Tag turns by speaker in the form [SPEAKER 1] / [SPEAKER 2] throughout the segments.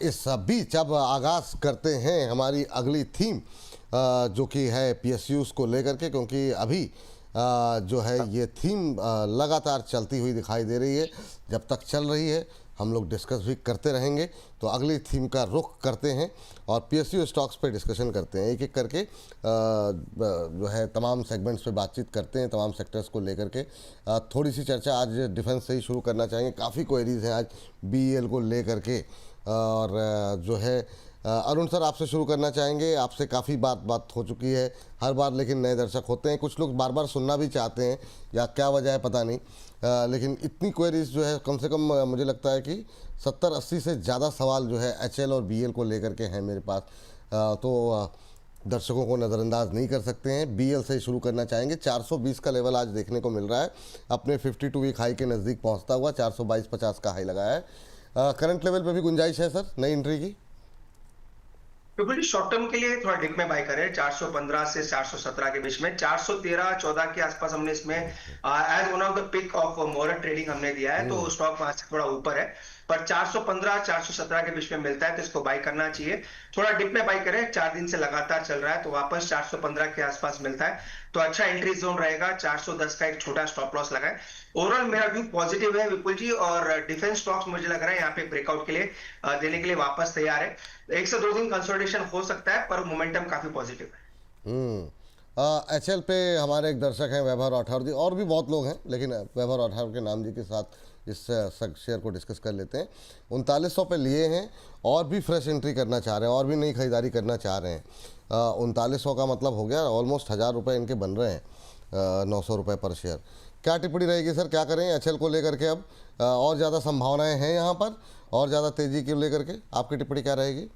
[SPEAKER 1] इस बीच अब आगाज़ करते हैं हमारी अगली थीम, जो कि है पीएसयूज़ को लेकर के, क्योंकि अभी जो है ये थीम लगातार चलती हुई दिखाई दे रही है। जब तक चल रही है हम लोग डिस्कस भी करते रहेंगे। तो अगली थीम का रुख करते हैं और पीएसयू स्टॉक्स पे डिस्कशन करते हैं, एक एक करके जो है तमाम सेगमेंट्स पे बातचीत करते हैं, तमाम सेक्टर्स को लेकर के। थोड़ी सी चर्चा आज डिफेंस से ही शुरू करना चाहेंगे। काफ़ी क्वेरीज हैं आज बीईएल को लेकर के, और जो है अरुण सर आपसे शुरू करना चाहेंगे। आपसे काफ़ी बात हो चुकी है हर बार, लेकिन नए दर्शक होते हैं, कुछ लोग बार बार सुनना भी चाहते हैं, या क्या वजह है पता नहीं। लेकिन इतनी क्वेरीज जो है, कम से कम मुझे लगता है कि 70-80 से ज़्यादा सवाल जो है एचएल और बीएल को लेकर के हैं मेरे पास। तो दर्शकों को नज़रअंदाज नहीं कर सकते हैं। बीएल से शुरू करना चाहेंगे। 420 का लेवल आज देखने को मिल रहा है, अपने 52 वीक हाई के नज़दीक पहुंचता हुआ 422.50 का हाई लगाया है। करंट लेवल पे भी गुंजाइश है सर नई एंट्री की?
[SPEAKER 2] बिल्कुल, शॉर्ट टर्म के लिए थोड़ा डिप में बाय करें 415 से 417 के बीच में। 413-14 के आसपास हमने इसमें as one of the pick of मोरर ट्रेडिंग हमने दिया है, तो स्टॉक वहां से थोड़ा ऊपर है, पर 415-417 के बीच में मिलता है तो इसको बाय करना चाहिए। थोड़ा डिप में बाय करें, 4 दिन से लगातार चल रहा है तो वापस 415 के आसपास मिलता है तो अच्छा एंट्री जोन रहेगा। 410 का एक छोटा स्टॉप लॉस लगाए। ओवरऑल मेरा व्यू पॉजिटिव है विपुल जी, और डिफेंस स्टॉक्स मुझे लग रहा है यहाँ पे ब्रेकआउट के लिए देने के लिए वापस तैयार है। 1 से 2 दिन कंसोलिडेशन हो सकता है, पर मोमेंटम काफी पॉजिटिव है।
[SPEAKER 1] एचएल पे हमारे एक दर्शक हैं वैभव राठौर जी, और भी बहुत लोग हैं, लेकिन वैभव राठौर के नाम जी के साथ इस शेयर को डिस्कस कर लेते हैं। 3900 पे लिए हैं और भी फ्रेश एंट्री करना चाह रहे हैं और भी नई खरीदारी करना चाह रहे हैं। 3900 का मतलब हो गया ऑलमोस्ट 1000 रुपये इनके बन रहे हैं, 900 रुपये पर शेयर। क्या टिप्पणी रहेगी सर, क्या करें एचएल को लेकर के? अब और ज़्यादा संभावनाएं हैं यहाँ पर, और ज़्यादा तेज़ी को लेकर के आपकी टिप्पणी क्या रहेगी?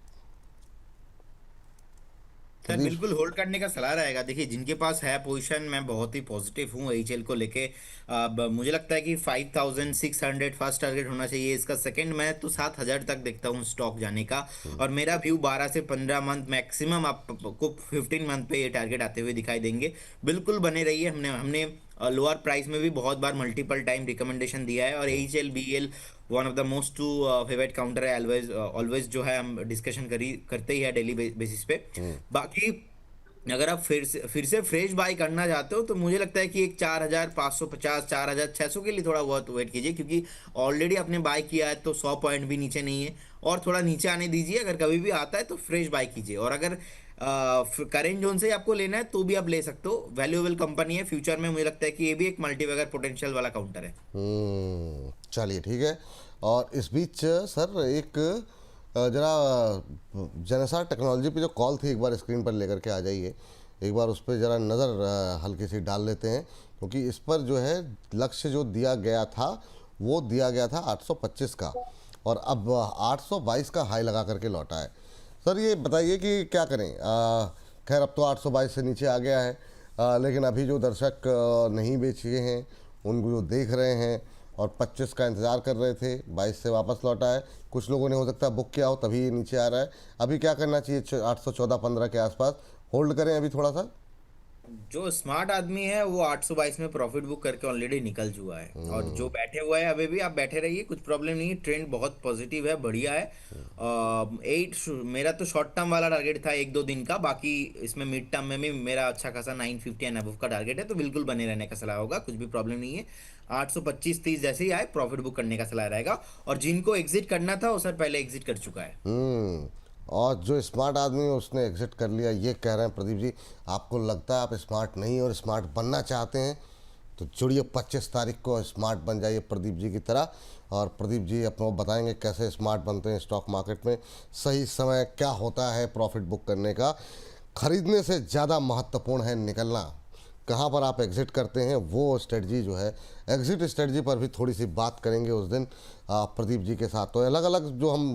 [SPEAKER 3] सर बिल्कुल होल्ड करने का सलाह रहेगा। देखिए जिनके पास है पोजीशन, मैं बहुत ही पॉजिटिव हूँ एचएल को लेके। अब मुझे लगता है कि 5600 फर्स्ट टारगेट होना चाहिए इसका। सेकंड मैं तो 7000 तक देखता हूँ स्टॉक जाने का, और मेरा व्यू 12 से 15 मंथ मैक्सिमम आपको 15 मंथ पे ये टारगेट आते हुए दिखाई देंगे। बिल्कुल बने रहिए। हमने लोअर प्राइस में भी बहुत बार मल्टीपल टाइम रिकमेंडेशन दिया है, और HL BL one of the most to favourite counter है। ऑलवेज ऑलवेज जो है हम डिस्कशन करते ही है डेली बेसिस पे। बाकी अगर आप फिर से फ्रेश बाई करना चाहते हो तो मुझे लगता है कि एक 4550 4600 के लिए थोड़ा बहुत वेट कीजिए, क्योंकि ऑलरेडी आपने बाई किया है तो 100 पॉइंट भी नीचे नहीं है, और थोड़ा नीचे आने दीजिए। अगर कभी भी आता है तो फ्रेश बाई कीजिए, और अगर करेंट जोन से आपको लेना है तो भी आप ले सकते हो। वैल्यूएबल कंपनी है, फ्यूचर में मुझे लगता है कि ये भी एक मल्टीबैगर पोटेंशियल वाला काउंटर है।
[SPEAKER 1] चलिए ठीक है। और इस बीच सर एक जरा जनसार टेक्नोलॉजी पे जो कॉल थी, एक बार स्क्रीन पर लेकर के आ जाइए, एक बार उस पर ज़रा नज़र हल्की सी डाल लेते हैं, क्योंकि इस पर जो है लक्ष्य जो दिया गया था वो दिया गया था 825 का, और अब 822 का हाई लगा करके लौटा है। सर ये बताइए कि क्या करें? खैर अब तो 822 से नीचे आ गया है, लेकिन अभी जो दर्शक नहीं बेचे हैं, उनको जो देख रहे हैं और 25 का इंतज़ार कर रहे थे, 22 से वापस लौटा है। कुछ लोगों ने हो सकता है बुक किया हो, तभी ये नीचे आ रहा है। अभी क्या करना चाहिए? 814-15 के आसपास होल्ड करें अभी थोड़ा सा?
[SPEAKER 3] जो स्मार्ट आदमी है वो 822 में प्रॉफिट बुक करके ऑलरेडी निकल चुका है, और जो बैठे हुए हैं अभी भी आप बैठे रहिए, कुछ प्रॉब्लम नहीं है। ट्रेंड बहुत पॉजिटिव है, बढ़िया है। 8 मेरा तो शॉर्ट टर्म वाला टारगेट था 1-2 दिन का। बाकी इसमें मिड टर्म में भी मेरा अच्छा खासा 950 एंड अबव का टारगेट है, तो बिल्कुल बने रहने का सलाह होगा, कुछ भी प्रॉब्लम नहीं है। 825-30 जैसे ही आए प्रॉफिट बुक करने का सलाह रहेगा, और जिनको एग्जिट करना था वो सर पहले एग्जिट कर चुका है।
[SPEAKER 1] और जो स्मार्ट आदमी है उसने एग्जिट कर लिया, ये कह रहे हैं प्रदीप जी। आपको लगता है आप स्मार्ट नहीं और स्मार्ट बनना चाहते हैं तो जुड़िए 25 तारीख को, स्मार्ट बन जाइए प्रदीप जी की तरह। और प्रदीप जी अपने बताएंगे कैसे स्मार्ट बनते हैं स्टॉक मार्केट में, सही समय क्या होता है प्रॉफिट बुक करने का। खरीदने से ज़्यादा महत्वपूर्ण है निकलना। कहाँ पर आप एग्ज़िट करते हैं वो स्ट्रेटजी जो है, एग्ज़िट स्ट्रेटजी पर भी थोड़ी सी बात करेंगे उस दिन प्रदीप जी के साथ। तो अलग अलग जो हम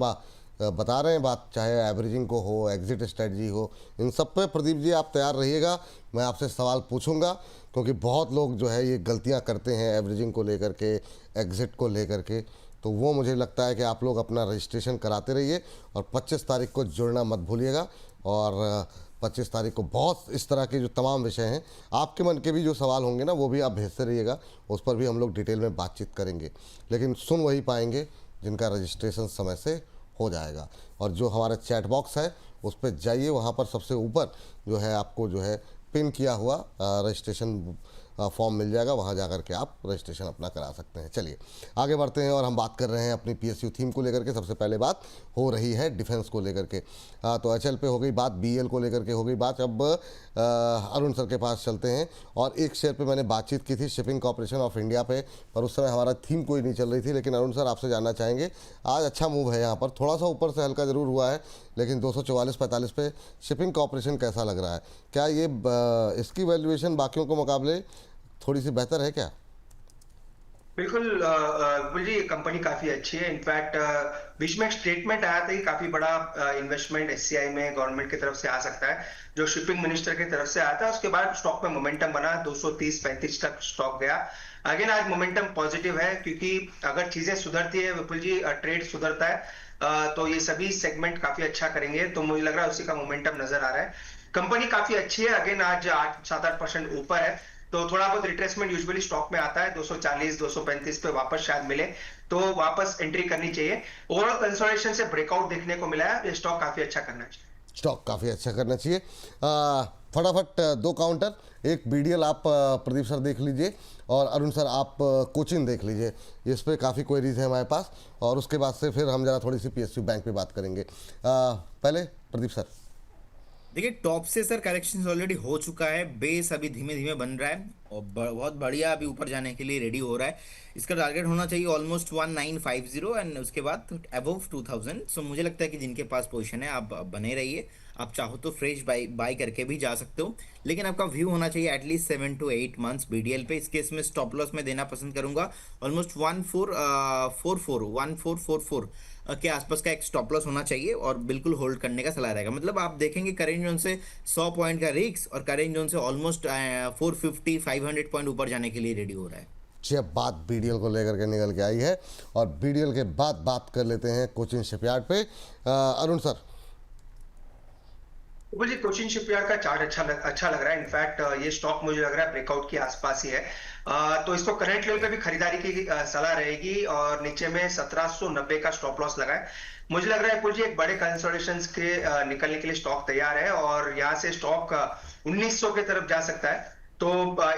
[SPEAKER 1] बता रहे हैं बात, चाहे एवरेजिंग को हो, एग्ज़िट स्ट्रेटजी हो, इन सब पे प्रदीप जी आप तैयार रहिएगा। मैं आपसे सवाल पूछूंगा, क्योंकि बहुत लोग जो है ये गलतियां करते हैं एवरेजिंग को लेकर के, एग्ज़िट को लेकर के। तो वो मुझे लगता है कि आप लोग अपना रजिस्ट्रेशन कराते रहिए, और 25 तारीख को जुड़ना मत भूलिएगा। और 25 तारीख को बहुत इस तरह के जो तमाम विषय हैं, आपके मन के भी जो सवाल होंगे ना, वो भी आप भेजते रहिएगा, उस पर भी हम लोग डिटेल में बातचीत करेंगे। लेकिन सुन वही पाएंगे जिनका रजिस्ट्रेशन समय से हो जाएगा। और जो हमारा चैट बॉक्स है उस पर जाइए, वहाँ पर सबसे ऊपर जो है आपको जो है पिन किया हुआ रजिस्ट्रेशन फॉर्म मिल जाएगा, वहाँ जाकर के आप रजिस्ट्रेशन अपना करा सकते हैं। चलिए आगे बढ़ते हैं और हम बात कर रहे हैं अपनी पीएसयू थीम को लेकर के। सबसे पहले बात हो रही है डिफेंस को लेकर के। तो एचएल पे हो गई बात, बीएल को लेकर के हो गई बात। अब अरुण सर के पास चलते हैं और एक शेयर पे मैंने बातचीत की थी शिपिंग कॉर्पोरेशन ऑफ इंडिया पे, पर उस समय हमारा थीम कोई नहीं चल रही थी। लेकिन अरुण सर आपसे जानना चाहेंगे, आज अच्छा मूव है यहाँ पर, थोड़ा सा ऊपर से हल्का ज़रूर हुआ है, लेकिन 244-45 पे शिपिंग कॉर्पोरेशन कैसा लग रहा है? क्या ये इसकी वैल्यूएशन बाकियों के मुकाबले थोड़ी सी बेहतर है क्या?
[SPEAKER 2] बिल्कुल बिल्कुल जी, कंपनी काफी अच्छी है। इनफैक्ट बीच में एक स्टेटमेंट आया था कि काफी बड़ा इन्वेस्टमेंट एससीआई में गवर्नमेंट की तरफ से आ सकता है, जो शिपिंग मिनिस्टर की तरफ से आया था। उसके बाद स्टॉक में मोमेंटम बना, 230-35 तक स्टॉक गया। अगेन आज मोमेंटम पॉजिटिव है, क्योंकि अगर चीजें सुधरती है विपुल जी, ट्रेड सुधरता है, तो ये सभी सेगमेंट काफी अच्छा करेंगे। तो मुझे लग रहा है उसी का मोमेंटम नजर आ रहा है। कंपनी काफी अच्छी है, अगेन आज 7-8% ऊपर है। तो थोड़ा बहुत रिट्रेसमेंट यूजुअली स्टॉक में आता है, 240-235 पे वापस शायद मिले, तो वापस एंट्री करनी चाहिए। ओवरऑल कंसोलिडेशन से ब्रेकआउट देखने को मिला है, ये स्टॉक काफी अच्छा करना चाहिए।
[SPEAKER 1] स्टॉक काफ़ी अच्छा करना चाहिए। फटाफट दो काउंटर, एक बीडीएल आप प्रदीप सर देख लीजिए और अरुण सर आप कोचिन देख लीजिए। इस पर काफ़ी क्वेरीज है हमारे पास, और उसके बाद से फिर हम जरा थोड़ी सी पीएसयू बैंक पे बात करेंगे। पहले प्रदीप सर।
[SPEAKER 3] देखिए, टॉप से सर करेक्शन ऑलरेडी हो चुका है, बेस अभी धीमे धीमे बन रहा है और बहुत बढ़िया अभी ऊपर जाने के लिए रेडी हो रहा है। इसका टारगेट होना चाहिए ऑलमोस्ट 1950 एंड उसके बाद अबव 2000। सो मुझे लगता है कि जिनके पास पोजीशन है आप बने रहिए, आप चाहो तो फ्रेश बाई करके भी जा सकते हो, लेकिन आपका व्यू होना चाहिए एटलीस्ट 7 to 8 मंथ्स बीडीएल पे। इस केस में स्टॉप लॉस में देना पसंद करूंगा, ऑलमोस्ट 1444 के आसपास का एक स्टॉप लॉस होना चाहिए और बिल्कुल होल्ड करने का सलाह रहेगा। मतलब आप देखेंगे करेंट जोन से 100 पॉइंट का रिस्क और करेंट जोन से ऑलमोस्ट 450-500 पॉइंट ऊपर जाने के लिए रेडी हो रहा है।
[SPEAKER 1] जब बात बीडीएल को लेकर के निकल के आई है, और बीडीएल के बाद बात कर लेते हैं कोचिन शिपयार्ड पे। अरुण सर।
[SPEAKER 2] जी, कोचिन शिपयार्ड का चार्ट अच्छा लग रहा है। इनफैक्ट ये स्टॉक मुझे लग रहा है ब्रेकआउट के आसपास ही है, तो इसको करंट लेवल पे भी खरीदारी की सलाह रहेगी, और नीचे में 1790 का स्टॉप लॉस लगा है। मुझे लग रहा है जी एक बड़े कंसोलिडेशन के निकलने के लिए स्टॉक तैयार है, और यहाँ से स्टॉक 1900 के तरफ जा सकता है। तो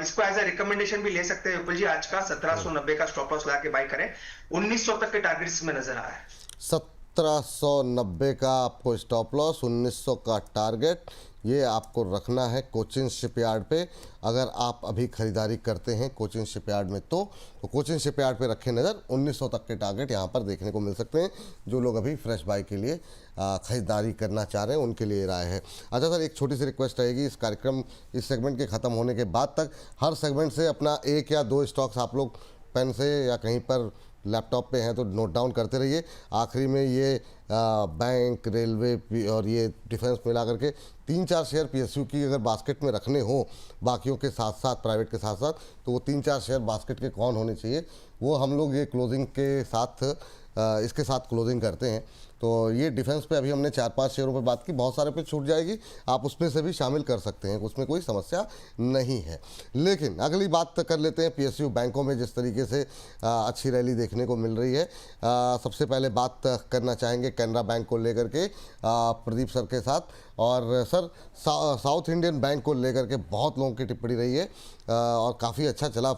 [SPEAKER 2] इसको एज ए रिकमेंडेशन भी ले सकते हैं विपुल जी। आज का 1790 का स्टॉप लॉस लगा के बाय करें, 1900 तक के टारगेट्स में नजर आ रहा है।
[SPEAKER 1] 1790 का आपको स्टॉप लॉस, 1900 का टारगेट, ये आपको रखना है कोचिन शिपयार्ड पे। अगर आप अभी खरीदारी करते हैं कोचिन शिपयार्ड में तो कोचिन शिपयार्ड पे रखें नज़र। 1900 तक के टारगेट यहाँ पर देखने को मिल सकते हैं, जो लोग अभी फ्रेश बाय के लिए खरीदारी करना चाह रहे हैं उनके लिए राय है। अच्छा सर, एक छोटी सी रिक्वेस्ट रहेगी, इस कार्यक्रम इस सेगमेंट के ख़त्म होने के बाद तक हर सेगमेंट से अपना 1 या 2 स्टॉक्स आप लोग पेन से या कहीं पर लैपटॉप पे हैं तो नोट डाउन करते रहिए। आखिरी में ये बैंक, रेलवे और ये डिफेंस मिला करके 3-4 शेयर पीएसयू की अगर बास्केट में रखने हो बाकियों के साथ साथ, प्राइवेट के साथ साथ, तो वो 3-4 शेयर बास्केट के कौन होने चाहिए, वो हम लोग ये क्लोजिंग के साथ इसके साथ क्लोजिंग करते हैं। तो ये डिफेंस पे अभी हमने 4-5 शेयरों पे बात की, बहुत सारे पे छूट जाएगी, आप उसमें से भी शामिल कर सकते हैं, उसमें कोई समस्या नहीं है। लेकिन अगली बात कर लेते हैं पीएसयू बैंकों में जिस तरीके से अच्छी रैली देखने को मिल रही है। सबसे पहले बात करना चाहेंगे कैनरा बैंक को लेकर के प्रदीप सर के साथ। और सर, साउथ इंडियन बैंक को लेकर के बहुत लोगों की टिप्पणी रही है और काफ़ी अच्छा चला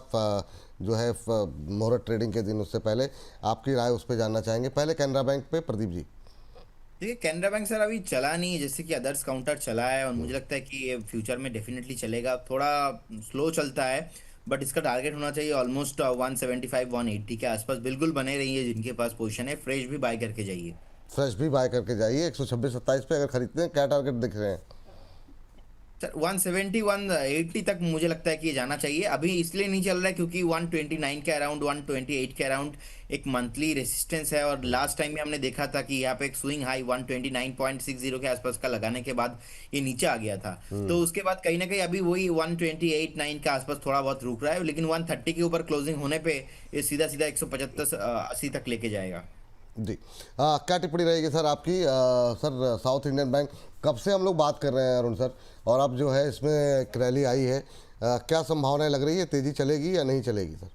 [SPEAKER 1] जो है मुहूर्त ट्रेडिंग के दिन, उससे पहले आपकी राय उस पर जानना चाहेंगे। पहले कैनरा बैंक पे प्रदीप जी।
[SPEAKER 3] देखिए, कैनरा बैंक सर अभी चला नहीं है जैसे कि अदर्स काउंटर चला है, और मुझे लगता है कि ये फ्यूचर में डेफिनेटली चलेगा। थोड़ा स्लो चलता है, बट इसका टारगेट होना चाहिए ऑलमोस्ट 175-180 के आसपास। बिल्कुल बने रहिए, जिनके पास पोजीशन है फ्रेश भी बाय करके जाइए।
[SPEAKER 1] फ्रेश भी बाय करके जाइए। 126-27 पे अगर खरीदते हैं, क्या टारगेट दिख रहे हैं
[SPEAKER 3] सर? 170-180 तक मुझे लगता है कि ये जाना चाहिए। अभी इसलिए नहीं चल रहा है क्योंकि 129 के अराउंड, 128 के अराउंड एक मंथली रेजिस्टेंस है, और लास्ट टाइम भी हमने देखा था कि यहाँ पे एक स्विंग हाई 129.60 के आसपास का लगाने के बाद ये नीचे आ गया था। तो उसके बाद कहीं ना कहीं अभी वही 128-9 के आसपास थोड़ा बहुत रुक रहा है, लेकिन 130 के ऊपर क्लोजिंग होने पे ये सीधा 175-80 तक लेके जाएगा।
[SPEAKER 1] जी। क्या टिप्पणी रहेगी सर आपकी? सर, साउथ इंडियन बैंक कब से हम लोग बात कर रहे हैं अरुण सर, और अब जो है इसमें एक रैली आई है, क्या संभावनाएं लग रही है, तेज़ी चलेगी या नहीं चलेगी सर?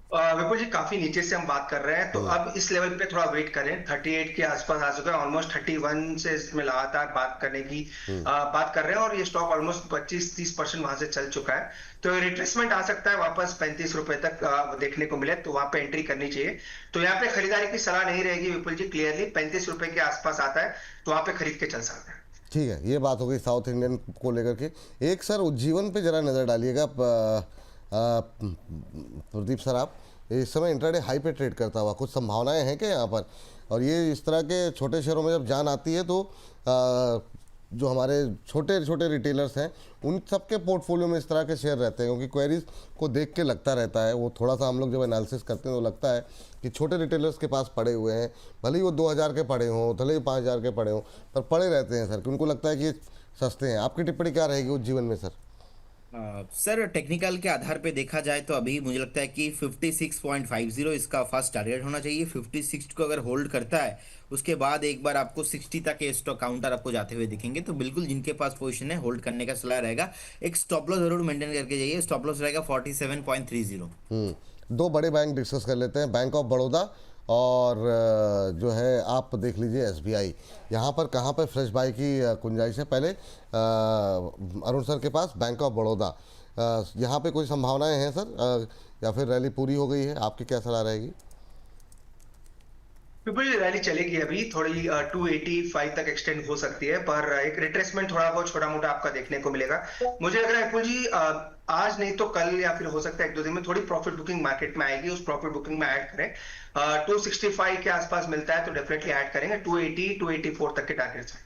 [SPEAKER 2] विपुल जी काफी नीचे से हम बात कर रहे हैं, तो अब इस लेवल पे थोड़ा वेट करें। 38 के आसपास आ चुका है, ऑलमोस्ट 31 से इसमें लगातार बात करने की बात कर रहे हैं, और ये स्टॉक ऑलमोस्ट 25-30% वहां से चल चुका है। तो रिट्रेसमेंट आ सकता है वापस 35 रुपए तक देखने को मिले, तो वहां पे एंट्री करनी चाहिए। तो यहाँ पे खरीदारी की सलाह नहीं रहेगी विपुल जी, क्लियरली 35 रुपए के आसपास आता है तो वहां पे खरीद के चल सकते हैं।
[SPEAKER 1] ठीक है, ये बात हो गई साउथ इंडियन को लेकर के। एक सर उज्जीवन पे जरा नज़र डालिएगा। प्रदीप सर, आप इस समय इंट्राडे हाई पे ट्रेड करता हुआ, कुछ संभावनाएं हैं क्या यहाँ पर? और ये इस तरह के छोटे शहरों में जब जान आती है तो जो हमारे छोटे छोटे रिटेलर्स हैं उन सबके पोर्टफोलियो में इस तरह के शेयर रहते हैं, क्योंकि क्वेरीज को देख के लगता रहता है, वो थोड़ा सा हम लोग जब एनालिसिस करते हैं तो लगता है कि छोटे रिटेलर्स के पास पड़े हुए हैं, भले ही वो 2000 के पड़े हों, भले ही 5000 के पड़े हों, पर पड़े रहते हैं सर, कि उनको लगता है कि सस्ते हैं। आपकी टिप्पणी क्या रहेगी उस जीवन में सर?
[SPEAKER 3] सर टेक्निकल के आधार पे देखा जाए तो अभी मुझे लगता है कि 56.50 इसका फर्स्ट टारगेट होना चाहिए। 56 को अगर होल्ड करता है उसके बाद एक बार आपको 60 तक ये स्टॉक काउंटर आपको जाते हुए दिखेंगे, तो बिल्कुल जिनके पास पोजीशन है होल्ड करने का सलाह रहेगा। एक स्टॉप लॉस जरूर मेंटेन करके जाइए, स्टॉप लॉस रहेगा 47.30।
[SPEAKER 1] दो बड़े बैंक डिस्कस कर लेते हैं, बैंक ऑफ बड़ौदा और जो है आप देख लीजिए एसबीआई। यहाँ पर कहाँ पर फ्रेश बाई की गुंजाइश है? पहले अरुण सर के पास बैंक ऑफ बड़ौदा, यहाँ पे कोई संभावनाएं हैं सर, या फिर रैली पूरी हो गई है? आपकी क्या सलाह रहेगी?
[SPEAKER 2] विपुल रैली चलेगी, अभी थोड़ी 285 तक एक्सटेंड हो सकती है, पर एक रिट्रेसमेंट थोड़ा बहुत छोटा मोटा आपका देखने को मिलेगा। मुझे लग रहा है विपुल जी आज नहीं तो कल या फिर हो सकता है 1-2 दिन में थोड़ी प्रॉफिट बुकिंग मार्केट में आएगी, उस प्रॉफिट बुकिंग में ऐड करें। 265 के आसपास मिलता है तो डेफिनेटली ऐड करेंगे। 280-284 तक के टारगेट्स हैं।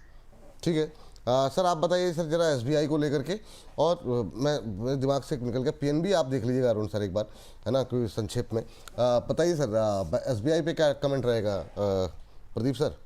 [SPEAKER 1] ठीक है। सर आप बताइए सर जरा एसबीआई को लेकर के, और मेरे दिमाग से निकल गया पीएनबी, आप देख लीजिएगा अरुण सर एक बार, है ना, कोई संक्षेप में बताइए सर एसबीआई पे क्या कमेंट रहेगा प्रदीप सर?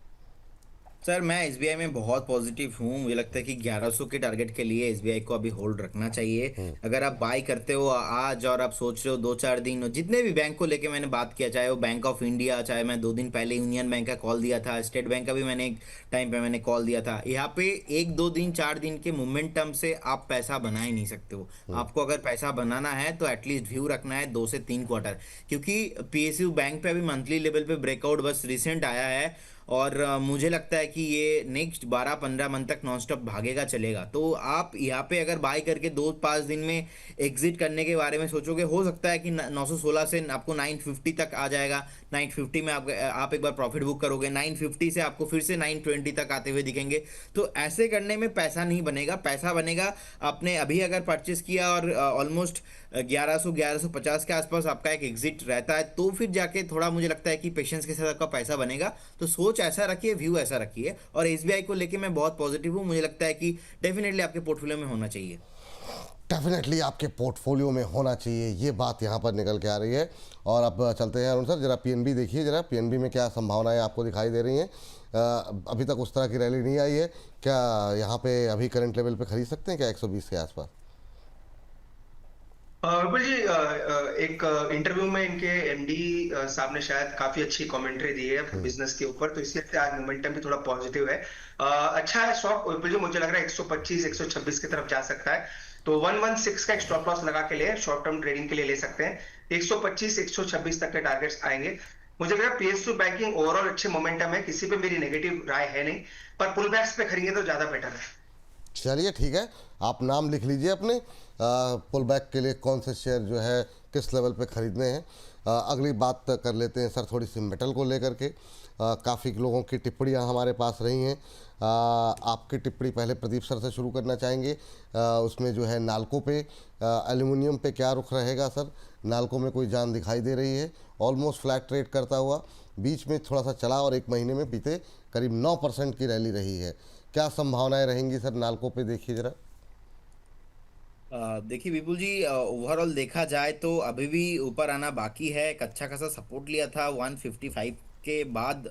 [SPEAKER 3] सर मैं एसबीआई में बहुत पॉजिटिव हूँ। मुझे लगता है कि 1100 के टारगेट के लिए एसबीआई को अभी होल्ड रखना चाहिए। अगर आप बाई करते हो आज और आप सोच रहे हो 2-4 दिन, जितने भी बैंक को लेके मैंने बात किया, चाहे वो बैंक ऑफ इंडिया, चाहे मैं 2 दिन पहले यूनियन बैंक का कॉल दिया था, स्टेट बैंक का भी मैंने एक टाइम पे मैंने कॉल दिया था, यहाँ पे 1-2 दिन 4 दिन के मोमेंटम से आप पैसा बना ही नहीं सकते हो। आपको अगर पैसा बनाना है तो एटलीस्ट व्यू रखना है 2 से 3 क्वार्टर, क्योंकि पीएसयू बैंक पे अभी मंथली लेवल पे ब्रेकआउट बस रिसेंट आया है, और मुझे लगता है कि ये नेक्स्ट 12-15 मंथ तक नॉनस्टॉप भागेगा चलेगा। तो आप यहाँ पे अगर बाय करके 2-5 दिन में एग्जिट करने के बारे में सोचोगे, हो सकता है कि 916 से आपको 950 तक आ जाएगा। 950 में आप एक बार प्रॉफिट बुक करोगे, 950 से आपको फिर से 920 तक आते हुए दिखेंगे। तो ऐसे करने में पैसा नहीं बनेगा, पैसा बनेगा आपने अभी अगर परचेस किया और ऑलमोस्ट 1100-1150 के आसपास आपका एक एग्जिट रहता है, तो फिर जाके थोड़ा मुझे लगता है कि पेशेंस के साथ आपका पैसा बनेगा। तो सोच ऐसा रखिए, व्यू ऐसा रखिए, और एसबीआई को लेके मैं बहुत पॉजिटिव हूँ। मुझे लगता है कि डेफिनेटली आपके पोर्टफोलियो में होना चाहिए।
[SPEAKER 1] डेफिनेटली आपके पोर्टफोलियो में होना चाहिए, ये बात यहाँ पर निकल के आ रही है। और अब चलते हैं अरुण सर, जरा पीएनबी देखिए, जरा पीएनबी में क्या संभावनाएं आपको दिखाई दे रही हैं? अभी तक उस तरह की रैली नहीं आई है क्या? यहाँ पे अभी करंट लेवल पे खरीद सकते हैं क्या 120 के आसपास?
[SPEAKER 2] विपुल जी एक इंटरव्यू में इनके एमडी साहब ने शायद काफी अच्छी कमेंट्री दी है बिजनेस के ऊपर, तो इसलिए आज मोमेंटम भी थोड़ा पॉजिटिव है। अच्छा है स्टॉक विपुल जी, मुझे लग रहा है 125-126 की तरफ जा सकता है, तो 116 का एक स्टॉप लॉस लगा के लिए शॉर्ट टर्म ट्रेडिंग के लिए ले सकते हैं। 125-126 तक के टारगेट्स आएंगे। मुझे लग रहा है पीएसयू बैंकिंग ओवरऑल अच्छे मोमेंटम है, किसी पे मेरी नेगेटिव राय है नहीं, पर पुल बैक्स पे खरीदेंगे तो ज्यादा बेटर है।
[SPEAKER 1] चलिए ठीक है, आप नाम लिख लीजिए अपने, पुल बैक के लिए कौन से शेयर जो है किस लेवल पे ख़रीदने हैं। अगली बात कर लेते हैं सर थोड़ी सी मेटल को लेकर के। काफ़ी लोगों की टिप्पणियाँ हमारे पास रही हैं। आपकी टिप्पणी पहले प्रदीप सर से शुरू करना चाहेंगे। उसमें जो है नाल्को पे, एल्युमिनियम पे क्या रुख रहेगा सर? नाल्को में कोई जान दिखाई दे रही है, ऑलमोस्ट फ्लैट ट्रेड करता हुआ, बीच में थोड़ा सा चला और एक महीने में बीते करीब 9% की रैली रही है। क्या संभावनाएं रहेंगी सर नाल्को पे? देखिए जरा।
[SPEAKER 3] देखिए विपुल जी, ओवरऑल देखा जाए तो अभी भी ऊपर आना बाकी है। एक अच्छा खासा सपोर्ट लिया था 155 के बाद,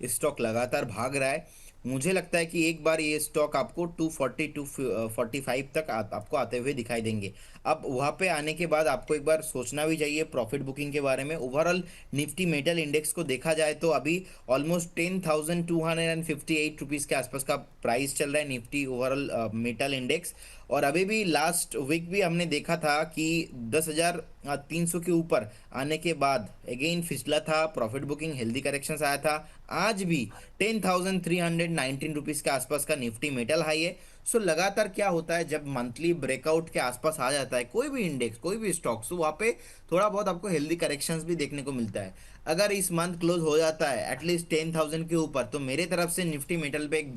[SPEAKER 3] स्टॉक लगातार भाग रहा है। मुझे लगता है कि एक बार ये स्टॉक आपको 240 245 तक आपको आते हुए दिखाई देंगे। अब वहाँ पे आने के बाद आपको एक बार सोचना भी चाहिए प्रॉफिट बुकिंग के बारे में। ओवरऑल निफ्टी मेटल इंडेक्स को देखा जाए तो अभी ऑलमोस्ट 10,258 रुपीज़ के आसपास का प्राइस चल रहा है निफ्टी ओवरऑल मेटल इंडेक्स। और अभी भी लास्ट वीक भी हमने देखा था कि 10,300 के ऊपर आने के बाद अगेन फिसला था, प्रॉफिट बुकिंग हेल्दी करेक्शंस आया था। आज भी 10,319 रुपीज़ के आसपास का निफ्टी मेटल हाई है। सो लगातार क्या होता है जब मंथली ब्रेकआउट के आसपास आ जाता है कोई भी इंडेक्स कोई भी स्टॉक, सो वहाँ पे थोड़ा बहुत आपको हेल्दी करेक्शंस भी देखने को मिलता है। अगर इस मंथ क्लोज हो जाता है एटलीस्ट 10,000 के ऊपर, तो मेरे तरफ से निफ्टी मेटल पे एक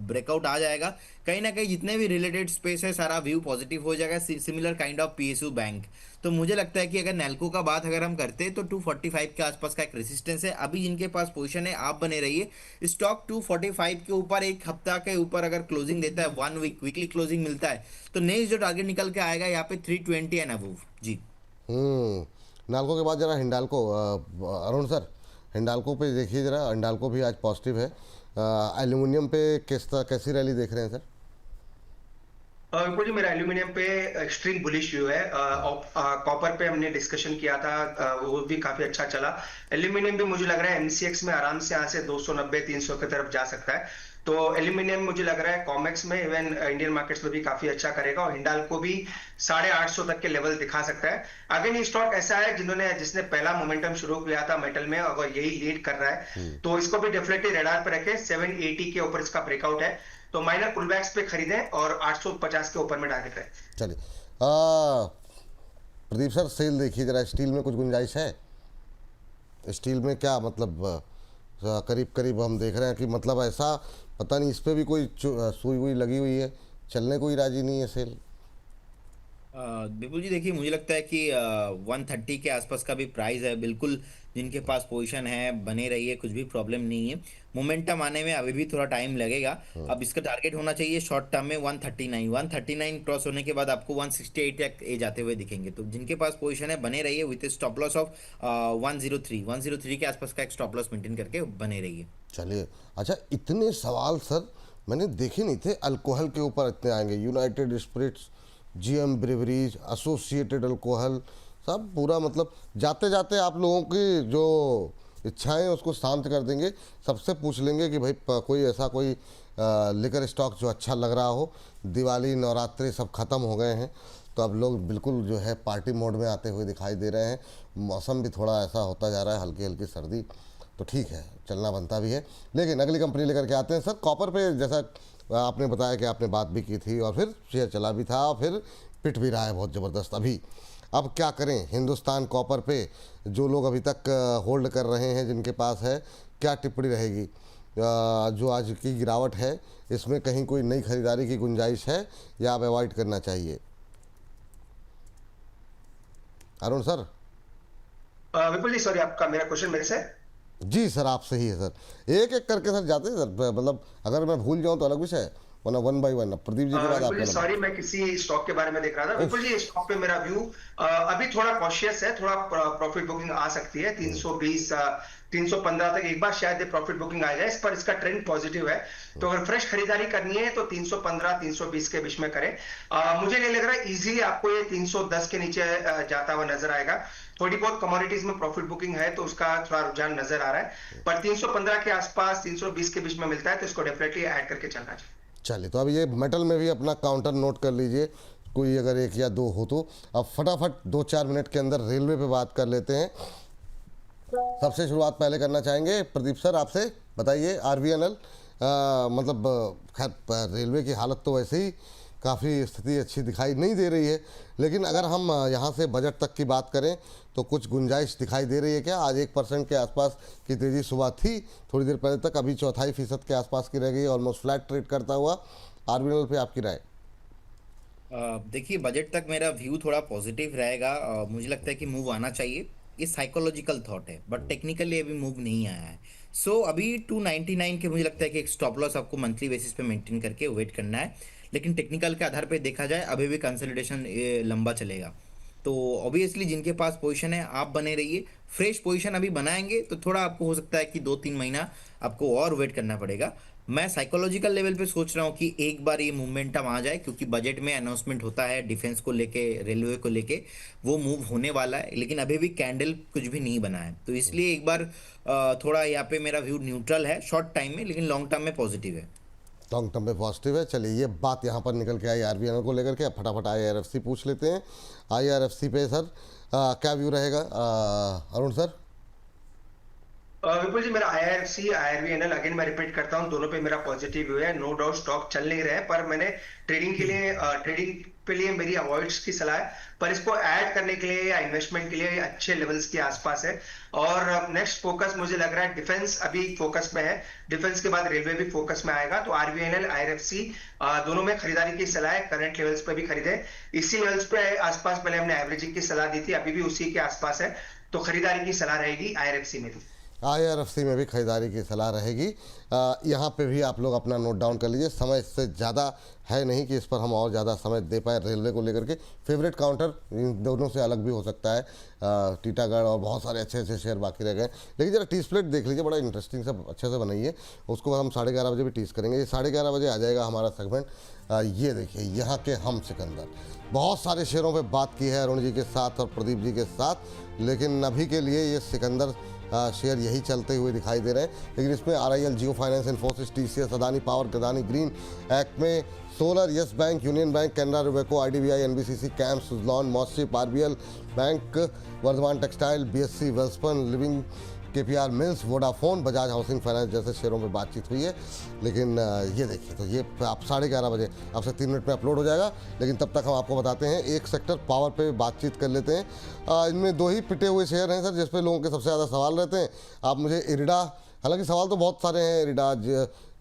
[SPEAKER 3] ब्रेकआउट आ जाएगा। कहीं ना कहीं जितने भी रिलेटेड स्पेस है सारा व्यू पॉजिटिव हो जाएगा, similar kind of PSU bank. तो मुझे लगता है कि अगर नैल्को का बात अगर हम करते हैं तो 245 के आसपास का एक रेसिस्टेंस है। अभी जिनके पास पोजीशन है आप बने रहिए। स्टॉक 245 के ऊपर एक हफ्ता के ऊपर अगर क्लोजिंग देता है, वीकली क्लोजिंग मिलता है, तो नेक्स्ट जो टारगेट निकल के आएगा यहाँ पे 320 एंड अबव जी।
[SPEAKER 1] नाल्को के बाद जरा हिंडाल्को, अरुण सर, हिंडाल्को पे देखिए जरा। हिंडाल्को भी आज पॉजिटिव है। एल्यूमिनियम पे कैसी रैली देख रहे हैं सर?
[SPEAKER 2] बिल्कुल जी, मेरा एल्यूमिनियम पे एक्सट्रीम बुलिश व्यू है। कॉपर पे हमने डिस्कशन किया था, वो भी काफी अच्छा चला। एल्यूमिनियम भी मुझे लग रहा है एमसीएक्स में आराम से यहाँ से 290 300 की तरफ जा सकता है। तो एल्यूमिनियम मुझे लग रहा है कॉमेक्स में, इवन इंडियन मार्केट्स में भी काफी अच्छा करेगा, और हिंडाल्को भी 850 तक के लेवल दिखा सकता है। अगेन ये स्टॉक ऐसा है जिसने पहला मोमेंटम शुरू किया था मेटल में, अगर यही लीड कर रहा है तो इसको भी डेफिनेटली रडार पे रखे। 780 के ऊपर इसका ब्रेकआउट है, तो माइनर पुलबैक्स पे खरीदें और 850 के ऊपर में टारगेट है।
[SPEAKER 1] चलिए, प्रदीप सर सेल देखिए जरा। स्टील में कुछ गुंजाइश है? स्टील में क्या मतलब करीब करीब हम देख रहे हैं कि मतलब ऐसा पता नहीं, इस पे भी कोई सुई हुई लगी हुई है, चलने को ही राजी नहीं है सेल।
[SPEAKER 3] बिल्कुल जी, देखिए मुझे लगता है कि 130 के आसपास का भी प्राइस है। बिल्कुल जिनके पास पोजीशन है बने रहिए, कुछ भी प्रॉब्लम नहीं है। मोमेंटम आने में अभी भी थोड़ा टाइम लगेगा। अब इसका टारगेट होना चाहिए शॉर्ट टर्म में 139 क्रॉस होने के बाद आपको 168 तक ए जाते हुए दिखेंगे। तो जिनके पास पोजीशन है बने रहिए विथ स्टॉप लॉस ऑफ 103 के आसपास का एक स्टॉप लॉस मेंटेन करके बने रहिए।
[SPEAKER 1] चलिए, अच्छा इतने सवाल सर मैंने देखे नहीं थे अल्कोहल के ऊपर इतने आएंगे। United Spirits, GM Breweries, Associated Alcohol, सब पूरा मतलब जाते जाते आप लोगों की जो इच्छाएं उसको शांत कर देंगे। सबसे पूछ लेंगे कि भाई कोई ऐसा कोई लिकर स्टॉक जो अच्छा लग रहा हो। दिवाली नवरात्रि सब ख़त्म हो गए हैं, तो अब लोग बिल्कुल जो है पार्टी मोड में आते हुए दिखाई दे रहे हैं। मौसम भी थोड़ा ऐसा होता जा रहा है, हल्की हल्की सर्दी, तो ठीक है चलना बनता भी है। लेकिन अगली कंपनी लेकर के आते हैं सर। कॉपर पे जैसा आपने बताया कि आपने बात भी की थी और फिर शेयर चला भी था, फिर पिट भी रहा है बहुत ज़बरदस्त अभी। अब क्या करें हिंदुस्तान कॉपर पे? जो लोग अभी तक होल्ड कर रहे हैं, जिनके पास है, क्या टिप्पणी रहेगी? जो आज की गिरावट है इसमें कहीं कोई नई खरीदारी की गुंजाइश है या आप अवॉइड करना चाहिए? अरुण सर।
[SPEAKER 2] विपुल जी, सॉरी, आपका मेरा क्वेश्चन मेरे से?
[SPEAKER 1] जी सर, आपसे ही है सर। एक एक करके सर जाते हैं सर, मतलब अगर मैं भूल जाऊं तो अलग विषय है, वरना 1 बाय 1। प्रदीप जी के बाद
[SPEAKER 2] विपुल जी,
[SPEAKER 1] आपका
[SPEAKER 2] सॉरी, मैं किसी स्टॉक के बारे में देख रहा था। विपुल जी, स्टॉक पे मेरा व्यू अभी थोड़ा कॉशियस है। थोड़ा प्रॉफिट बुकिंग आ सकती है 320 315 तक एक बार शायद प्रॉफिट बुकिंग आ जाए। इस पर इसका ट्रेंड पॉजिटिव है, तो अगर फ्रेश खरीदारी करनी है तो 315 320 के बीच में करें। मुझे नहीं लग रहा इजीली आपको ये 310 के नीचे जाता हुआ नजर आएगा। थोड़ी बहुत कमोडिटीज में प्रॉफिट बुकिंग है तो उसका थोड़ा रुझान नजर आ रहा है, पर 315 के आसपास 320 के बीच में मिलता है तो इसको डेफिनेटली ऐड करके चलना चाहिए।
[SPEAKER 1] चलिए, तो अब ये मेटल में भी अपना काउंटर नोट कर लीजिए, कोई अगर एक या दो हो तो। अब फटाफट 2-4 मिनट के अंदर रेलवे पे बात कर लेते हैं। सबसे शुरुआत पहले करना चाहेंगे प्रदीप सर, आपसे बताइए आरवीएनएल। मतलब खैर रेलवे की हालत तो वैसे ही काफ़ी स्थिति अच्छी दिखाई नहीं दे रही है, लेकिन अगर हम यहाँ से बजट तक की बात करें तो कुछ गुंजाइश दिखाई दे रही है क्या? आज 1% के आसपास की तेज़ी सुबह थी थोड़ी देर पहले तक, अभी 0.25% के आसपास की रह गई, ऑलमोस्ट फ्लैट ट्रेड करता हुआ। आरबीएल पे आपकी राय?
[SPEAKER 3] देखिए बजट तक मेरा व्यू थोड़ा पॉजिटिव रहेगा। मुझे लगता है कि मूव आना चाहिए। ये साइकोलॉजिकल थॉट है बट टेक्निकली अभी मूव नहीं आया है। सो अभी 299 के मुझे लगता है कि एक स्टॉप लॉस आपको मंथली बेसिस पे मेंटेन करके वेट करना है। लेकिन टेक्निकल के आधार पे देखा जाए अभी भी कंसोलिडेशन लंबा चलेगा। तो ऑब्वियसली जिनके पास पोजीशन है आप बने रहिए। फ्रेश पोजीशन अभी बनाएंगे तो थोड़ा आपको हो सकता है कि 2-3 महीना आपको और वेट करना पड़ेगा। मैं साइकोलॉजिकल लेवल पे सोच रहा हूँ कि एक बार ये मूवमेंटम आ जाए, क्योंकि बजट में अनाउंसमेंट होता है डिफेंस को लेके, रेलवे को लेके, वो मूव होने वाला है, लेकिन अभी भी कैंडल कुछ भी नहीं बना है। तो इसलिए एक बार थोड़ा यहाँ पे मेरा व्यू न्यूट्रल है शॉर्ट टाइम में, लेकिन लॉन्ग टर्म में पॉजिटिव है।
[SPEAKER 1] लॉन्ग टर्म में पॉजिटिव है। चलिए ये बात यहाँ पर निकल के आई आरबीएनएल को लेकर के। अब फटाफट आईआरएफसी पूछ लेते हैं। आईआरएफसी पे सर क्या व्यू रहेगा अरुण सर?
[SPEAKER 2] विपुल जी, मेरा आईआरएफसी आईआरबीएनएल अगेन मैं रिपीट करता हूं, दोनों पे मेरा पॉजिटिव व्यू है। नो डाउट स्टॉक चल नहीं रहे हैं, पर मैंने ट्रेडिंग के लिए मेरी अवॉइड्स की सलाह है, पर इसको ऐड करने के लिए या इन्वेस्टमेंट के लिए अच्छे लेवल्स के आसपास है। और नेक्स्ट फोकस मुझे लग रहा है डिफेंस अभी फोकस में है, डिफेंस के बाद रेलवे भी फोकस में आएगा। तो आरबीएनएल आईआरएफसी दोनों में खरीदारी की सलाह है। करंट लेवल्स पे भी खरीदे, इसी लेवल्स पे आसपास पहले हमने एवरेजिंग की सलाह दी थी, अभी भी उसी के आसपास है, तो खरीदारी की सलाह रहेगी आईआरएफसी में भी।
[SPEAKER 1] आईआरएफसी में भी खरीदारी की सलाह रहेगी। यहाँ पे भी आप लोग अपना नोट डाउन कर लीजिए। समय इससे ज़्यादा है नहीं कि इस पर हम और ज़्यादा समय दे पाए रेलवे को लेकर के। फेवरेट काउंटर इन दोनों से अलग भी हो सकता है। टीटागढ़ और बहुत सारे अच्छे अच्छे शेयर बाकी रह गए, लेकिन जरा टी स्प्लिट देख लीजिए, बड़ा इंटरेस्टिंग सब अच्छे से बनाई है। उसको हम 11:30 बजे भी टीस करेंगे। ये 11:30 बजे आ जाएगा हमारा सेगमेंट। ये देखिए यहाँ के हम सिकंदर, बहुत सारे शेयरों पर बात की है अरुण जी के साथ और प्रदीप जी के साथ, लेकिन अभी के लिए ये सिकंदर शेयर यही चलते हुए दिखाई दे रहे हैं। लेकिन इसमें RIL, Jio finance, Infosys, TCS, Adani power, गदानी green, Acme, solar, yes bank, union bank, Canara Robeco, IDBI, NBCC, कैम्प, Suzlon, MosChip, RBL bank, Vardhman textile, BSC, Welspun, living, KPR mills, Vodafone, Bajaj housing finance जैसे शेयरों में बातचीत हुई है। लेकिन ये देखिए, तो ये आप 11:30 बजे आपसे 3 मिनट में अपलोड हो जाएगा। लेकिन तब तक हम आपको बताते हैं एक सेक्टर पावर पे बातचीत कर लेते हैं। इनमें 2 ही पिटे हुए शेयर हैं सर, जिस पे लोगों के सबसे ज़्यादा सवाल रहते हैं। आप मुझे इरिडा, हालांकि सवाल तो बहुत सारे हैं, इरिडा,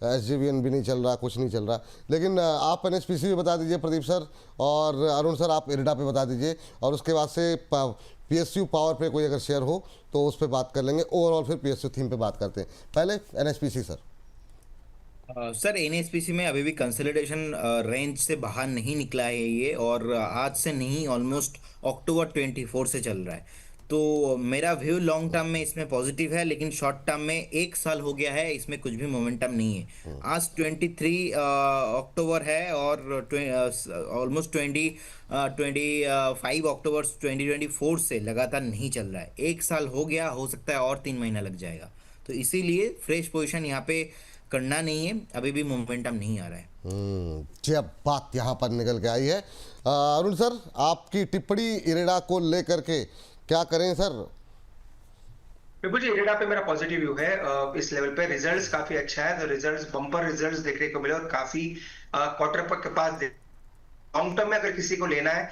[SPEAKER 1] एसजेवीएन भी नहीं चल रहा, कुछ नहीं चल रहा, लेकिन आप एनएचपीसी भी बता दीजिए प्रदीप सर, और अरुण सर आप इरिडा पे बता दीजिए, और उसके बाद से पीएसयू पावर पे कोई अगर शेयर हो तो उस पर बात कर लेंगे। ओवरऑल फिर पीएसयू थीम पे बात करते हैं। पहले एनएचपीसी सर।
[SPEAKER 3] सर एनएचपीसी में अभी भी कंसोलिडेशन रेंज से बाहर नहीं निकला है ये, और आज से नहीं, ऑलमोस्ट अक्टूबर 24 से चल रहा है। तो मेरा व्यू लॉन्ग टर्म में इसमें पॉजिटिव है, लेकिन शॉर्ट टर्म में 1 साल हो गया है, इसमें कुछ भी मोमेंटम नहीं है। आज 23 अक्टूबर है और ऑलमोस्ट 25 अक्टूबर 2024 से लगातार नहीं चल रहा है। 1 साल हो गया, हो सकता है और 3 महीना लग जाएगा। तो इसीलिए फ्रेश पोजीशन यहाँ पे करना नहीं है, अभी भी मोमेंटम नहीं आ रहा है।
[SPEAKER 1] जी, अब बात यहाँ पर निकल के आई है। अरुण सर, आपकी टिप्पणी इरेडा को लेकर के क्या करें सर?
[SPEAKER 2] बिल्कुल जी, इरेडा पे मेरा पॉजिटिव व्यू है। इस लेवल पे रिजल्ट्स काफी अच्छा है, तो रिजल्ट्स बम्पर रिजल्ट्स देखने को मिले और काफी क्वार्टर पर के पास लॉन्ग टर्म में अगर किसी को लेना है,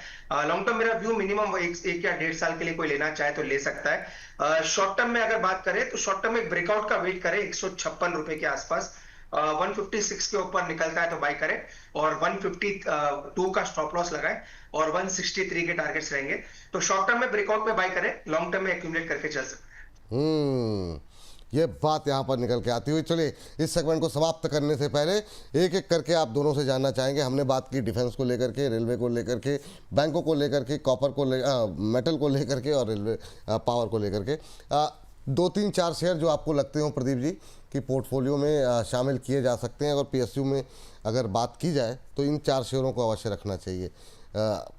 [SPEAKER 2] लॉन्ग टर्म मेरा व्यू मिनिमम एक या 1.5 साल के लिए कोई लेना चाहे तो ले सकता है। शॉर्ट टर्म में अगर बात करें तो शॉर्ट टर्म में ब्रेकआउट का वेट करें 156 रुपए के आसपास। 156 के ऊपर निकलता है तो बाय करें, और 152 का स्टॉप लॉस लगाएं, और 163 के टारगेट्स रहेंगे। तो शॉर्ट टर्म में ब्रेकआउट में बाय करें, लॉन्ग टर्म में एक्यूमुलेट करके चल सकते हैं।
[SPEAKER 1] ये बात यहाँ पर निकल के आती हुई, चलिए इस सेगमेंट को समाप्त करने से पहले एक एक करके आप दोनों से जानना चाहेंगे। हमने बात की डिफेंस को लेकर के, रेलवे को लेकर के, बैंकों को लेकर के, कॉपर को मेटल को लेकर के, और रेलवे पावर को लेकर के। 2-3-4 शेयर जो आपको लगते हो प्रदीप जी कि पोर्टफोलियो में शामिल किए जा सकते हैं। अगर पीएसयू में अगर बात की जाए तो इन 4 शेयरों को अवश्य रखना चाहिए।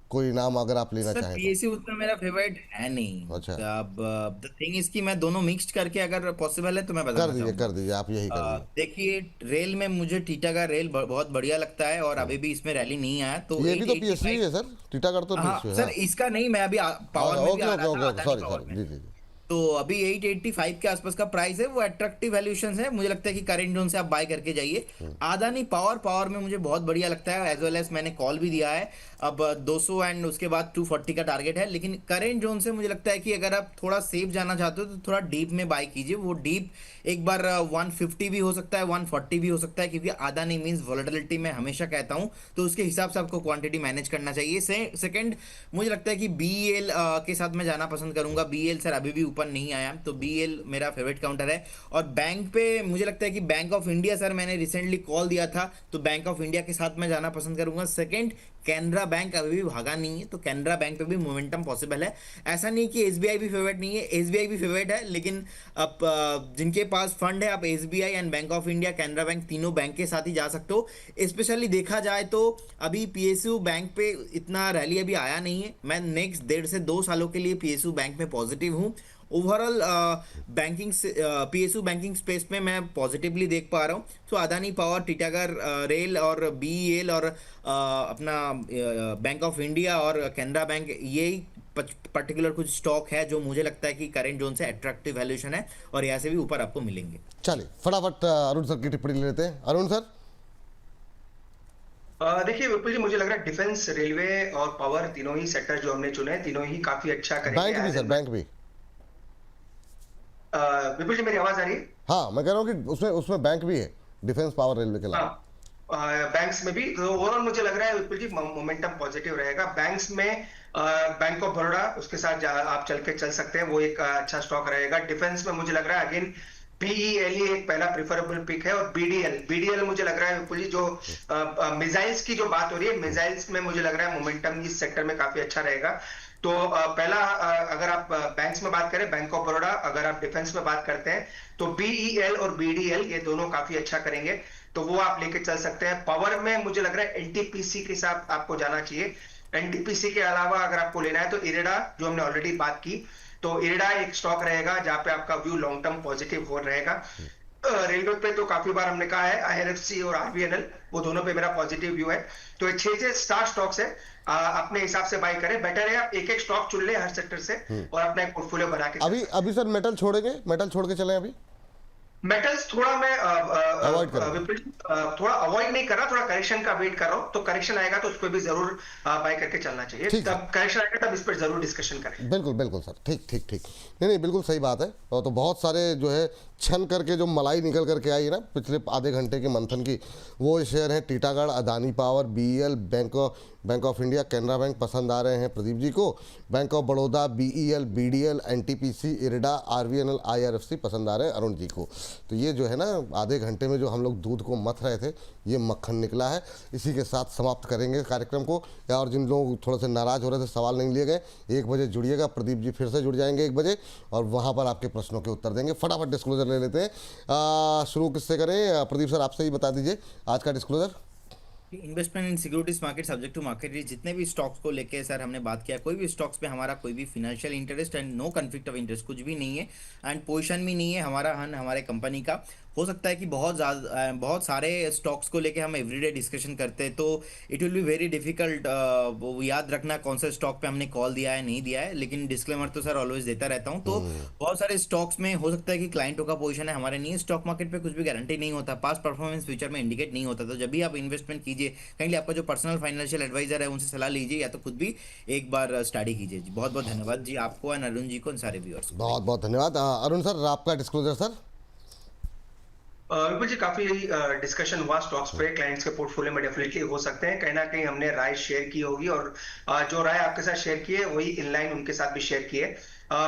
[SPEAKER 1] कोई नाम अगर आप लेना चाहें तो।
[SPEAKER 3] पीएसयू उतना मेरा फेवरेट है नहीं।
[SPEAKER 1] अच्छा,
[SPEAKER 3] अब द थिंग इज कि मैं दोनों मिक्स करके अगर पॉसिबल है तो मैं बताना चाहूंगा।
[SPEAKER 1] कर दीजिए आप, यही कर दीजिए।
[SPEAKER 3] देखिए, रेल में मुझे टीटागढ़ रेल बहुत बढ़िया लगता है, और अभी भी इसमें रैली नहीं आया, तो
[SPEAKER 1] ये भी तो पीएसयू ही है सर, टीटागढ़ तो पीएसयू है।
[SPEAKER 3] सर इसका नहीं, मैं अभी पावर में भी आ रहा था,
[SPEAKER 1] सॉरी जी जी।
[SPEAKER 3] तो अभी 885 के आसपास का प्राइस है, वो अट्रैक्टिव वैल्यूएशन है। मुझे लगता है कि करेंट जोन से आप बाय करके जाइए। अदानी पावर में मुझे बहुत बढ़िया लगता है, एज वेल एज मैंने कॉल भी दिया है। अब 200 एंड उसके बाद 240 का टारगेट है, लेकिन करेंट जोन से मुझे लगता है कि अगर आप थोड़ा सेफ जाना चाहते हो तो थोड़ा डीप में बाय कीजिए। वो डीप एक बार 150 भी हो सकता है, 140 भी हो सकता है, क्योंकि अदानी मींस वोलेटिलिटी मैं हमेशा कहता हूं, तो उसके हिसाब से आपको क्वांटिटी मैनेज करना चाहिए। सेकंड, मुझे लगता है कि बीएल के साथ मैं जाना पसंद करूंगा। बीएल सर अभी भी ऊपर नहीं आया, तो बीएल मेरा फेवरेट काउंटर है। और बैंक पे मुझे लगता है कि बैंक ऑफ इंडिया, सर मैंने रिसेंटली कॉल दिया था, तो बैंक ऑफ इंडिया के साथ मैं जाना पसंद करूंगा। सेकंड, कैनरा बैंक अभी भी भागा नहीं है, तो कैनरा बैंक पे भी मोमेंटम पॉसिबल है। ऐसा नहीं कि एसबीआई भी फेवरेट नहीं है, एसबीआई भी फेवरेट है, लेकिन अब जिनके पास फंड है, आप SBI and bank of India, Canara bank, तीनों बैंक के साथ ही जा सकते हो। स्पेशली देखा जाए तो अभी पीएसयू बैंक पे इतना रैली अभी आया नहीं है। मैं नेक्स्ट 1.5 से 2 सालों के लिए पीएसयू बैंक में पॉजिटिव हूँ। Overall banking PSU banking space में मैं पॉजिटिवली देख पा रहा हूँ। सो अदानी पावर, टीटागढ़ रेल और बीईएल और अपना बैंक ऑफ इंडिया और कैनरा बैंक, यही पर्टिकुलर कुछ स्टॉक है जो मुझे लगता है कि करेंट जोन से अट्रैक्टिव वैल्यूएशन है और यहाँ से भी ऊपर आपको मिलेंगे।
[SPEAKER 1] चलिए फटाफट अरुण सर की टिप्पणी ले लेते हैं। अरुण सर।
[SPEAKER 2] देखिए विपुल जी, मुझे लग रहा है डिफेंस, रेलवे और पावर, तीनों ही सेक्टर जो हमने चुने हैं, तीनों ही काफी अच्छा करेंगे।
[SPEAKER 1] बैंक भी सर, बैंक भी।
[SPEAKER 2] विपुल जी, मेरी आवाज आ रही है?
[SPEAKER 1] हाँ, मैं कह रहा हूँ कि उसमें उसमें बैंक भी है, डिफेंस, पावर, रेलवे के अलावा।
[SPEAKER 2] बैंक्स में भी तो ओवरऑल मुझे लग रहा है विपुल जी मोमेंटम पॉजिटिव रहेगा। बैंक्स में बैंक ऑफ बड़ौदा, उसके साथ आप चल सकते हैं, वो एक अच्छा स्टॉक रहेगा। डिफेंस में मुझे लग रहा है अगेन बीईएल एक पहला प्रिफरेबल पिक है, और बीडीएल मुझे लग रहा है विपुल जी, जो मिसाइल्स की जो बात हो रही है, मिसाइल्स में मुझे लग रहा है मोमेंटम इस सेक्टर में काफी अच्छा रहेगा। तो पहला अगर आप बैंक्स में बात करें, बैंक ऑफ बड़ौदा, अगर आप डिफेंस में बात करते हैं तो बीईएल और बीडीएल ये दोनों काफी अच्छा करेंगे, तो वो आप लेके चल सकते हैं। पावर में मुझे लग रहा है एनटीपीसी के साथ आपको जाना चाहिए। एनटीपीसी के अलावा अगर आपको लेना है तो इरेडा, जो हमने ऑलरेडी बात की, तो इरेडा एक स्टॉक रहेगा जहां पे आपका व्यू लॉन्ग टर्म पॉजिटिव हो रहेगा। रेलवे पे तो काफी बार हमने कहा है, आईआरएफसी और आरबीएनएल, वो दोनों पे मेरा पॉजिटिव व्यू है। तो ये 6 स्टार स्टॉक्स है, अपने हिसाब से बाय करें। बेटर है आप एक एक स्टॉक चुन ले हर सेक्टर से और अपना एक पोर्टफोलियो बना के।
[SPEAKER 1] अभी सर मेटल छोड़ेंगे, मेटल छोड़ के चलें अभी?
[SPEAKER 2] मेटल्स थोड़ा मैं
[SPEAKER 1] अवॉइड कर
[SPEAKER 2] थोड़ा अवॉइड नहीं कर रहा, थोड़ा करेक्शन का वेट कर रहा हूँ। तो करेक्शन आएगा तो उस पर भी जरूर बाय करके चलना चाहिए। तब करेक्शन आएगा तब इस पर जरूर डिस्कशन करें।
[SPEAKER 1] बिल्कुल बिल्कुल सर, ठीक ठीक ठीक। नहीं नहीं, बिल्कुल सही बात है। और तो बहुत सारे जो है छन करके जो मलाई निकल करके आई है ना पिछले आधे घंटे के मंथन की, वो शेयर है Titagarh, Adani power, BEL, bank of India, Canara bank पसंद आ रहे हैं प्रदीप जी को, bank of Baroda, BEL, BDL, NTPC, IREDA, RBNL, IRFC पसंद आ रहे हैं अरुण जी को। तो ये जो है ना आधे घंटे में जो हम लोग दूध को मथ रहे थे, ये मक्खन निकला है। इसी के साथ समाप्त करेंगे कार्यक्रम को। और जिन लोग थोड़े से नाराज हो रहे थे, सवाल नहीं लिए गए, 1 बजे जुड़िएगा, प्रदीप जी फिर से जुड़ जाएंगे 1 बजे और वहाँ पर आपके प्रश्नों के उत्तर देंगे। फटाफट डिस्क्लोजर ले लेते हैं। शुरू किससे करें? प्रदीप सर आपसे ही बता दीजिए आज का disclosure.
[SPEAKER 3] Investment in securities market subject to market risk. जितने भी स्टॉक्स को लेके सर हमने बात किया, कोई भी स्टॉक्स पे हमारा कोई भी financial interest and no conflict of interest कुछ भी नहीं है, एंड पोजीशन भी नहीं है हमारा हमारे कंपनी का। हो सकता है कि बहुत सारे स्टॉक्स को लेके हम एवरीडे डिस्कशन करते हैं, तो it will be very difficult याद रखना कौन से स्टॉक पे हमने कॉल दिया है नहीं दिया है, लेकिन डिस्क्लेमर तो सर ऑलवेज देता रहता हूँ। तो बहुत सारे स्टॉक्स में हो सकता है कि क्लाइंटों का पोजीशन है, हमारे नहीं है। स्टॉक मार्केट पे कुछ भी गारंटी नहीं होता, पास्ट परफॉर्मेंस फ्यूचर में इंडिकेट नहीं होता। तो जब भी आप इन्वेस्टमेंट कीजिए, कहीं आपका जो पर्सनल फाइनेंशियल एडवाइजर है उनसे सलाह लीजिए, या तो खुद भी एक बार स्टडी कीजिए। जी बहुत बहुत धन्यवाद जी आपको एंड अरुण जी को, सारे व्यूअर्स को
[SPEAKER 1] बहुत बहुत धन्यवाद। अरुण सर आपका डिस्क्लोजर सर।
[SPEAKER 2] विपुल जी, काफी डिस्कशन हुआ स्टॉक्स पे, क्लाइंट्स के पोर्टफोलियो में डेफिनेटली हो सकते हैं। कहीं ना कहीं हमने राय शेयर की होगी, और जो राय आपके साथ शेयर की है वही इनलाइन उनके साथ भी शेयर की है।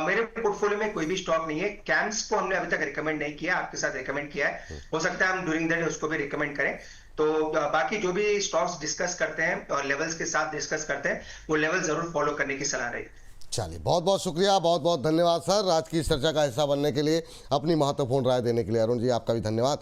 [SPEAKER 2] मेरे पोर्टफोलियो में कोई भी स्टॉक नहीं है। कैम्स को हमने अभी तक रिकमेंड नहीं किया, आपके साथ रिकमेंड किया है। हो सकता है हम ड्यूरिंग द डे उसको भी रिकमेंड करें। तो बाकी जो भी स्टॉक्स डिस्कस करते हैं और लेवल्स के साथ डिस्कस करते हैं, वो लेवल जरूर फॉलो करने की सलाह रही।
[SPEAKER 1] चलिए बहुत बहुत शुक्रिया, बहुत बहुत धन्यवाद सर आज की इस चर्चा का हिस्सा बनने के लिए, अपनी महत्वपूर्ण राय देने के लिए। अरुण जी आपका भी धन्यवाद।